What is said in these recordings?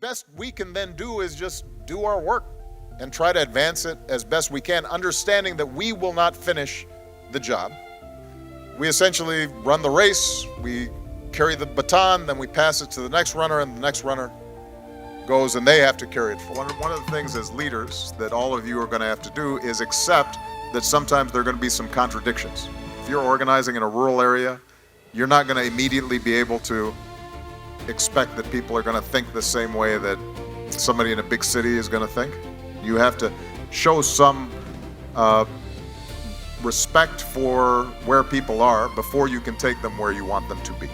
best we can then do is just do our work and try to advance it as best we can, understanding that we will not finish the job. We essentially run the race, we carry the baton, then we pass it to the next runner, and the next runner goes and they have to carry it forward. One of the things as leaders that all of you are going to have to do is accept that sometimes there are going to be some contradictions. If you're organizing in a rural area, you're not going to immediately be able to expect that people are going to think the same way that somebody in a big city is going to think. You have to show some respect for where people are before you can take them where you want them to be.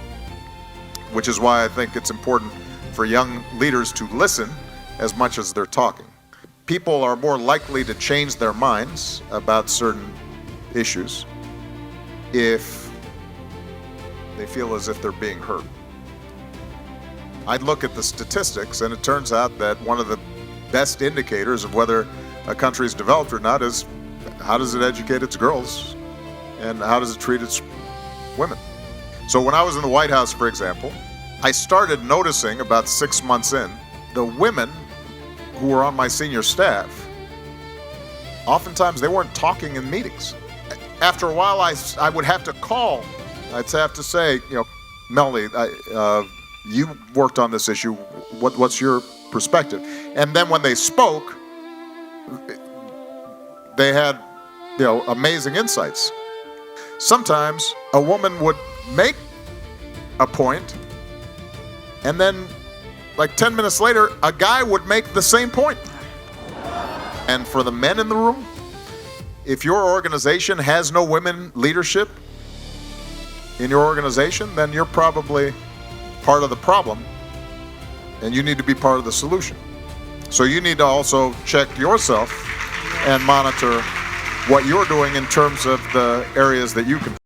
Which is why I think it's important for young leaders to listen as much as they're talking. People are more likely to change their minds about certain issues if they feel as if they're being heard. I'd look at the statistics, and it turns out that one of the best indicators of whether a country is developed or not is how does it educate its girls and how does it treat its women. So when I was in the White House, for example, I started noticing about 6 months in, the women who were on my senior staff, oftentimes they weren't talking in meetings. After a while, I would have to call. I'd have to say, you know, Melanie, you worked on this issue. What's your perspective? And then when they spoke, they had, you know, amazing insights. Sometimes a woman would make a point, and then like 10 minutes later, a guy would make the same point. And for the men in the room, if your organization has no women leadership in your organization, then you're probably part of the problem, and you need to be part of the solution. So you need to also check yourself and monitor what you're doing in terms of the areas that you can